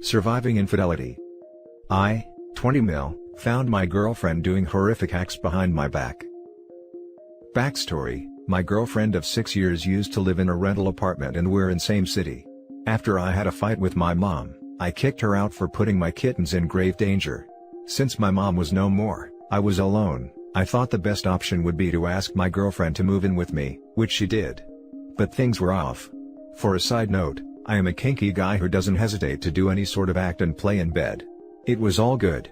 Surviving infidelity. I, 20 mil, found my girlfriend doing horrific acts behind my back. Backstory: my girlfriend of 6 years used to live in a rental apartment and we're in same city. After I had a fight with my mom, I kicked her out for putting my kittens in grave danger. Since my mom was no more, I was alone. I thought the best option would be to ask my girlfriend to move in with me, which she did. But things were off. For a side note, I am a kinky guy who doesn't hesitate to do any sort of act and play in bed. It was all good.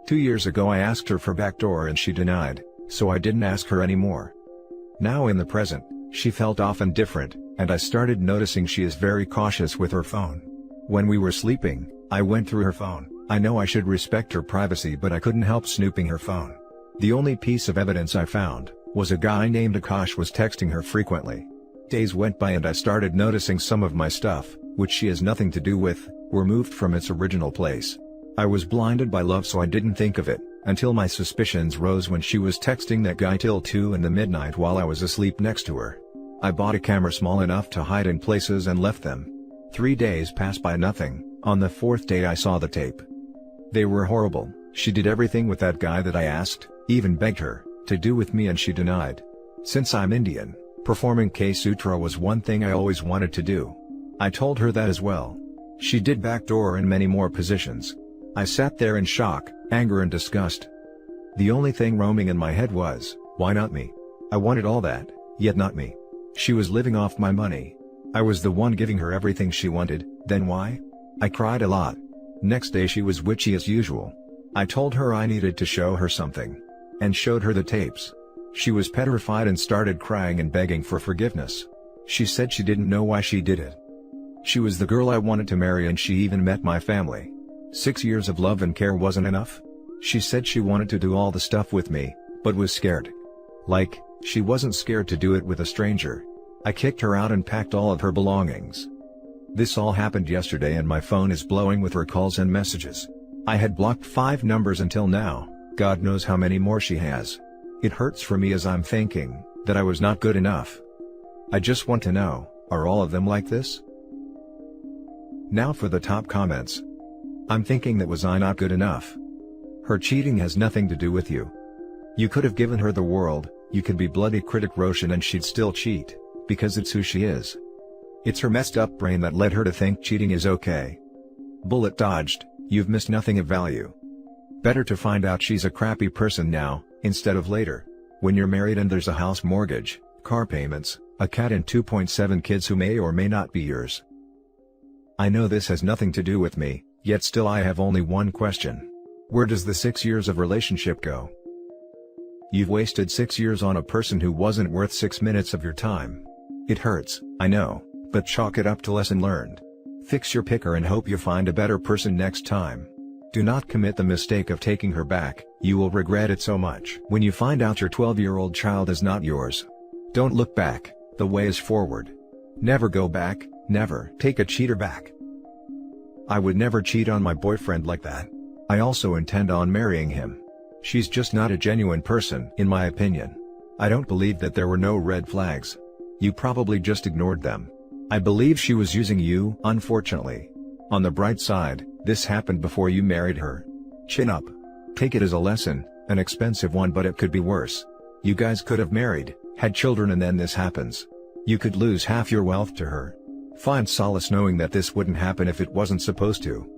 2 years ago I asked her for backdoor and she denied, so I didn't ask her anymore. Now in the present, she felt off and different, and I started noticing she is very cautious with her phone. When we were sleeping, I went through her phone. I know I should respect her privacy, but I couldn't help snooping her phone. The only piece of evidence I found was a guy named Akash was texting her frequently. Days went by and I started noticing some of my stuff, which she has nothing to do with, were moved from its original place. I was blinded by love, so I didn't think of it, until my suspicions rose when she was texting that guy till 2 in the midnight while I was asleep next to her. I bought a camera small enough to hide in places and left them. 3 days passed by, nothing. On the 4th day I saw the tape. They were horrible. She did everything with that guy that I asked, even begged her, to do with me, and she denied. Since I'm Indian, performing K-Sutra was one thing I always wanted to do. I told her that as well. She did backdoor in many more positions. I sat there in shock, anger and disgust. The only thing roaming in my head was, why not me? I wanted all that, yet not me. She was living off my money. I was the one giving her everything she wanted, then why? I cried a lot. Next day she was witchy as usual. I told her I needed to show her something. And showed her the tapes. She was petrified and started crying and begging for forgiveness. She said she didn't know why she did it. She was the girl I wanted to marry, and she even met my family. 6 years of love and care wasn't enough? She said she wanted to do all the stuff with me, but was scared. Like, she wasn't scared to do it with a stranger. I kicked her out and packed all of her belongings. This all happened yesterday and my phone is blowing with her calls and messages. I had blocked 5 numbers until now, God knows how many more she has. It hurts for me as I'm thinking that I was not good enough. I just want to know, are all of them like this? Now for the top comments. I'm thinking that was I not good enough? Her cheating has nothing to do with you. You could have given her the world, you could be bloody critic Roshan, and she'd still cheat, because it's who she is. It's her messed up brain that led her to think cheating is okay. Bullet dodged, you've missed nothing of value. Better to find out she's a crappy person now, instead of later. When you're married and there's a house mortgage, car payments, a cat and 2.7 kids who may or may not be yours. I know this has nothing to do with me, yet still I have only one question. Where does the 6 years of relationship go? You've wasted 6 years on a person who wasn't worth 6 minutes of your time. It hurts, I know, but chalk it up to lesson learned. Fix your picker and hope you find a better person next time. Do not commit the mistake of taking her back, you will regret it so much when you find out your 12-year-old child is not yours. Don't look back, the way is forward. Never go back, never take a cheater back. I would never cheat on my boyfriend like that. I also intend on marrying him. She's just not a genuine person, in my opinion. I don't believe that there were no red flags. You probably just ignored them. I believe she was using you, unfortunately. On the bright side, this happened before you married her. Chin up. Take it as a lesson, an expensive one, but it could be worse. You guys could have married, had children, and then this happens. You could lose half your wealth to her. Find solace knowing that this wouldn't happen if it wasn't supposed to.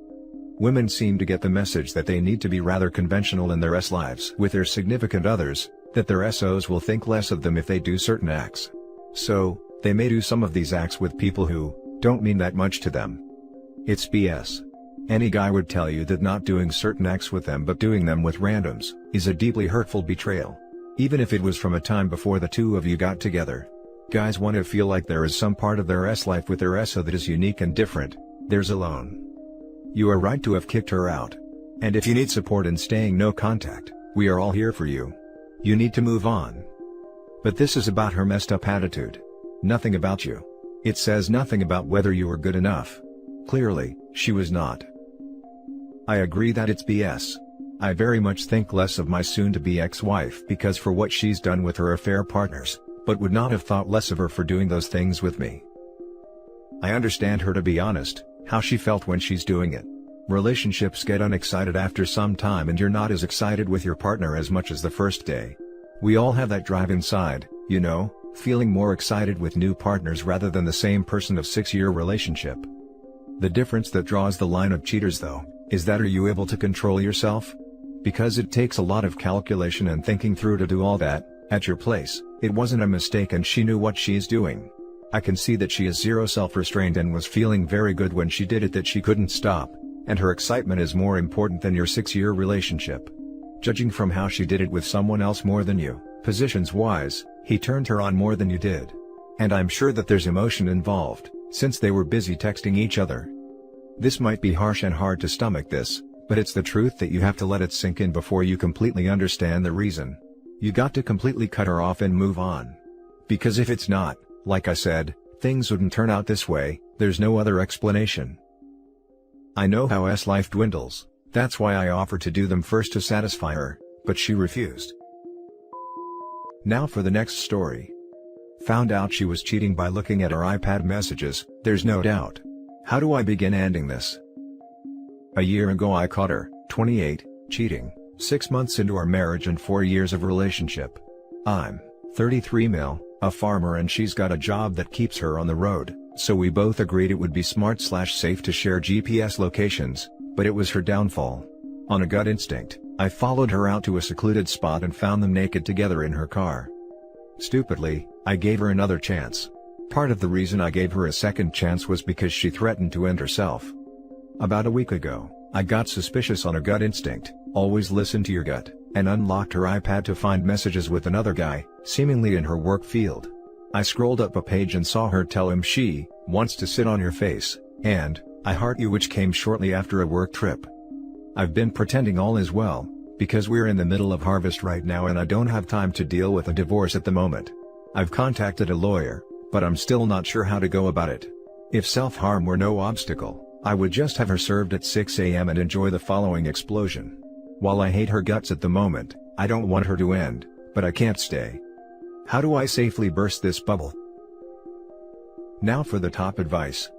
Women seem to get the message that they need to be rather conventional in their lives with their significant others, that their SOs will think less of them if they do certain acts. So, they may do some of these acts with people who don't mean that much to them. It's BS. Any guy would tell you that not doing certain acts with them but doing them with randoms is a deeply hurtful betrayal. Even if it was from a time before the two of you got together. Guys want to feel like there is some part of their life with their SO that is unique and different. Theirs alone. You are right to have kicked her out. And if you need support in staying no contact, we are all here for you. You need to move on. But this is about her messed up attitude. Nothing about you. It says nothing about whether you were good enough. Clearly, she was not. I agree that it's BS. I very much think less of my soon-to-be ex-wife because for what she's done with her affair partners, but would not have thought less of her for doing those things with me. I understand her, to be honest, how she felt when she's doing it. Relationships get unexcited after some time and you're not as excited with your partner as much as the first day. We all have that drive inside, you know, feeling more excited with new partners rather than the same person of 6-year relationship. The difference that draws the line of cheaters though, is that are you able to control yourself? Because it takes a lot of calculation and thinking through to do all that. At your place, it wasn't a mistake and she knew what she's doing. I can see that she is zero self-restraint and was feeling very good when she did it, that she couldn't stop, and her excitement is more important than your 6-year relationship. Judging from how she did it with someone else more than you, positions-wise, he turned her on more than you did. And I'm sure that there's emotion involved, since they were busy texting each other. This might be harsh and hard to stomach this, but it's the truth that you have to let it sink in before you completely understand the reason. You got to completely cut her off and move on. Because if it's not, like I said, things wouldn't turn out this way, there's no other explanation. I know how life dwindles, that's why I offered to do them first to satisfy her, but she refused. Now for the next story. Found out she was cheating by looking at her iPad messages, there's no doubt. How do I begin ending this? A year ago I caught her, 28, cheating, 6 months into our marriage and 4 years of relationship. I'm 33 mil, a farmer, and she's got a job that keeps her on the road, so we both agreed it would be smart/safe to share GPS locations, but it was her downfall. On a gut instinct, I followed her out to a secluded spot and found them naked together in her car. Stupidly, I gave her another chance. Part of the reason I gave her a second chance was because she threatened to end herself. About a week ago, I got suspicious on a gut instinct, always listen to your gut, and unlocked her iPad to find messages with another guy, seemingly in her work field. I scrolled up a page and saw her tell him she wants to sit on your face, and I heart you, which came shortly after a work trip. I've been pretending all is well, because we're in the middle of harvest right now and I don't have time to deal with a divorce at the moment. I've contacted a lawyer, but I'm still not sure how to go about it. If self-harm were no obstacle, I would just have her served at 6 a.m. and enjoy the following explosion. While I hate her guts at the moment, I don't want her to end, but I can't stay. How do I safely burst this bubble? Now for the top advice.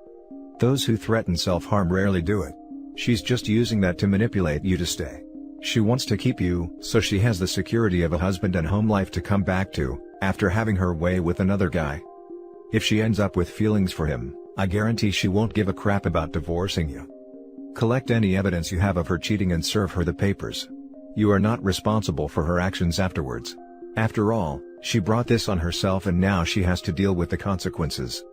Those who threaten self-harm rarely do it. She's just using that to manipulate you to stay. She wants to keep you, so she has the security of a husband and home life to come back to, after having her way with another guy. If she ends up with feelings for him, I guarantee she won't give a crap about divorcing you. Collect any evidence you have of her cheating and serve her the papers. You are not responsible for her actions afterwards. After all, she brought this on herself and now she has to deal with the consequences.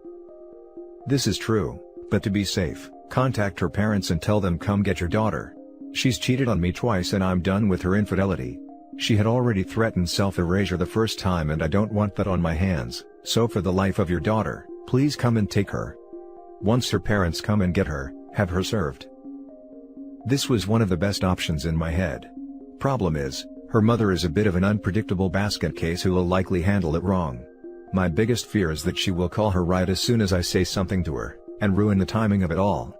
This is true, but to be safe, contact her parents and tell them come get your daughter. She's cheated on me twice and I'm done with her infidelity. She had already threatened self-erasure the first time and I don't want that on my hands, so for the life of your daughter, please come and take her. Once her parents come and get her, have her served. This was one of the best options in my head. Problem is, her mother is a bit of an unpredictable basket case who will likely handle it wrong. My biggest fear is that she will call her right as soon as I say something to her, and ruin the timing of it all.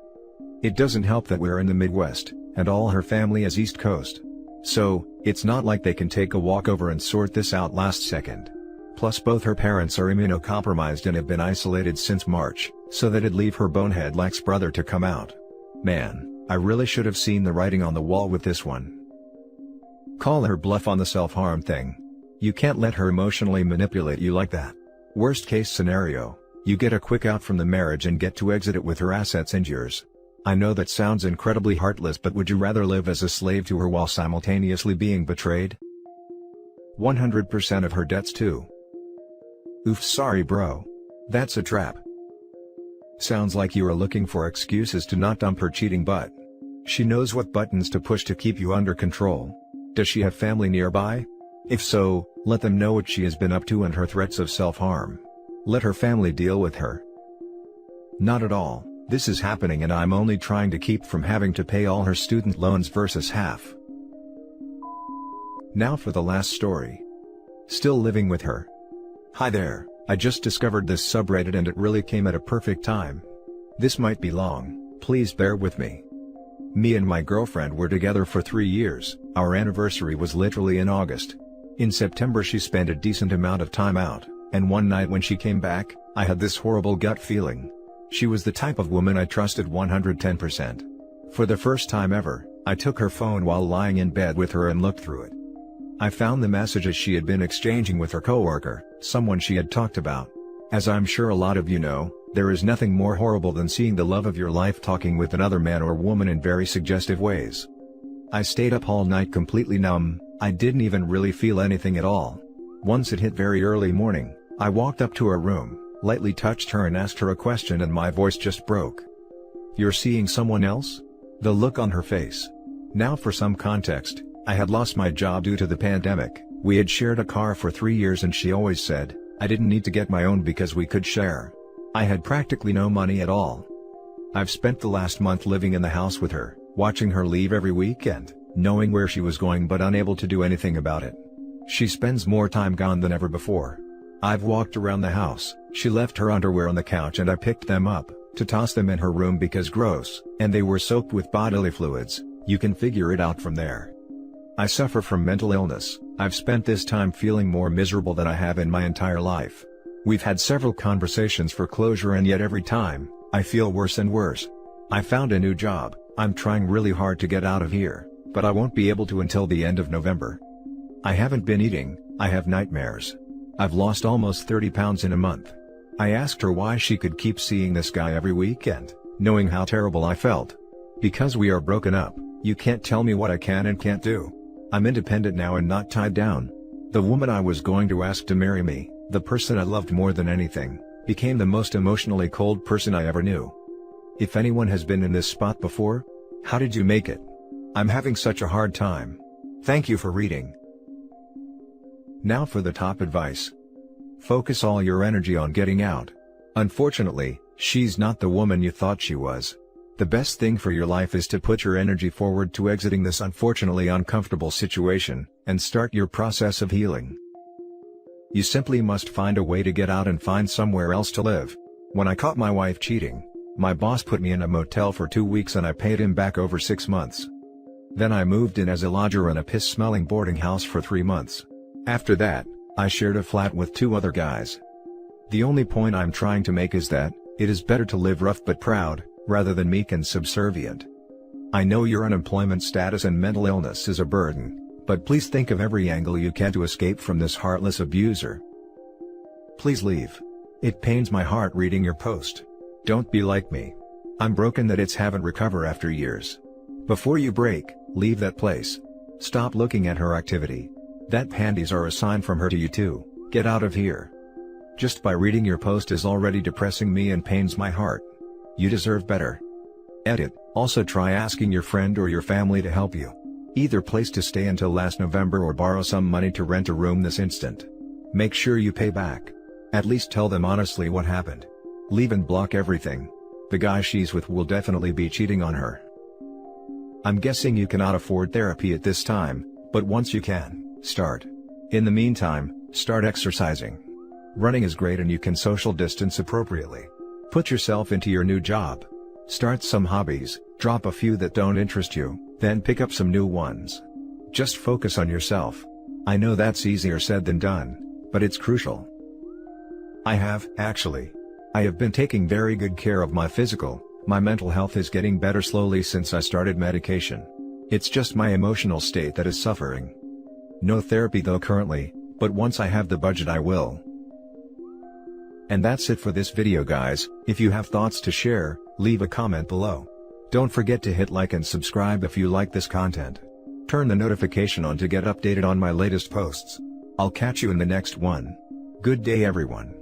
It doesn't help that we're in the Midwest, and all her family is East Coast. So, it's not like they can take a walk over and sort this out last second. Plus both her parents are immunocompromised and have been isolated since March, so that'd leave her bonehead Lex brother to come out. Man, I really should have seen the writing on the wall with this one. Call her bluff on the self-harm thing. You can't let her emotionally manipulate you like that. Worst case scenario, you get a quick out from the marriage and get to exit it with her assets and yours. I know that sounds incredibly heartless, but would you rather live as a slave to her while simultaneously being betrayed? 100% of her debts too. Oof, sorry bro. That's a trap. Sounds like you are looking for excuses to not dump her cheating butt. She knows what buttons to push to keep you under control. Does she have family nearby? If so, let them know what she has been up to and her threats of self-harm. Let her family deal with her. Not at all. This is happening and I'm only trying to keep from having to pay all her student loans versus half. Now for the last story. Still living with her. Hi there, I just discovered this subreddit and it really came at a perfect time. This might be long, please bear with me. Me and my girlfriend were together for 3 years, our anniversary was literally in August. In September she spent a decent amount of time out, and one night when she came back, I had this horrible gut feeling. She was the type of woman I trusted 110%. For the first time ever, I took her phone while lying in bed with her and looked through it. I found the messages she had been exchanging with her coworker, someone she had talked about. As I'm sure a lot of you know, there is nothing more horrible than seeing the love of your life talking with another man or woman in very suggestive ways. I stayed up all night completely numb. I didn't even really feel anything at all. Once it hit very early morning, I walked up to her room, lightly touched her and asked her a question, and my voice just broke. "You're seeing someone else?" The look on her face. Now for some context, I had lost my job due to the pandemic. We had shared a car for 3 years and she always said, I didn't need to get my own because we could share. I had practically no money at all. I've spent the last month living in the house with her, watching her leave every weekend, knowing where she was going but unable to do anything about it. She spends more time gone than ever before. I've walked around the house, she left her underwear on the couch and I picked them up, to toss them in her room because gross, and they were soaked with bodily fluids. You can figure it out from there. I suffer from mental illness. I've spent this time feeling more miserable than I have in my entire life. We've had several conversations for closure and yet every time, I feel worse and worse. I found a new job, I'm trying really hard to get out of here, but I won't be able to until the end of November. I haven't been eating, I have nightmares. I've lost almost 30 pounds in a month. I asked her why she could keep seeing this guy every weekend, knowing how terrible I felt. Because we are broken up, you can't tell me what I can and can't do. I'm independent now and not tied down. The woman I was going to ask to marry me, the person I loved more than anything, became the most emotionally cold person I ever knew. If anyone has been in this spot before, how did you make it? I'm having such a hard time. Thank you for reading. Now for the top advice. Focus all your energy on getting out. Unfortunately, she's not the woman you thought she was. The best thing for your life is to put your energy forward to exiting this unfortunately uncomfortable situation, and start your process of healing. You simply must find a way to get out and find somewhere else to live. When I caught my wife cheating, my boss put me in a motel for 2 weeks and I paid him back over 6 months. Then I moved in as a lodger in a piss-smelling boarding house for 3 months. After that, I shared a flat with 2 other guys. The only point I'm trying to make is that, it is better to live rough but proud, rather than meek and subservient. I know your unemployment status and mental illness is a burden, but please think of every angle you can to escape from this heartless abuser. Please leave. It pains my heart reading your post. Don't be like me. I'm broken that it's haven't recovered after years. Before you break, leave that place. Stop looking at her activity. That panties are a sign from her to you too. Get out of here. Just by reading your post is already depressing me and pains my heart. You deserve better. Edit. Also try asking your friend or your family to help you. Either place to stay until last November or borrow some money to rent a room this instant. Make sure you pay back. At least tell them honestly what happened. Leave and block everything. The guy she's with will definitely be cheating on her. I'm guessing you cannot afford therapy at this time, but once you can, start. In the meantime, start exercising. Running is great and you can social distance appropriately. Put yourself into your new job. Start some hobbies, drop a few that don't interest you, then pick up some new ones. Just focus on yourself. I know that's easier said than done, but it's crucial. I have been taking very good care of my physical. My mental health is getting better slowly since I started medication. It's just my emotional state that is suffering. No therapy though currently, but once I have the budget I will. And that's it for this video guys. If you have thoughts to share, leave a comment below. Don't forget to hit like and subscribe if you like this content. Turn the notification on to get updated on my latest posts. I'll catch you in the next one. Good day everyone.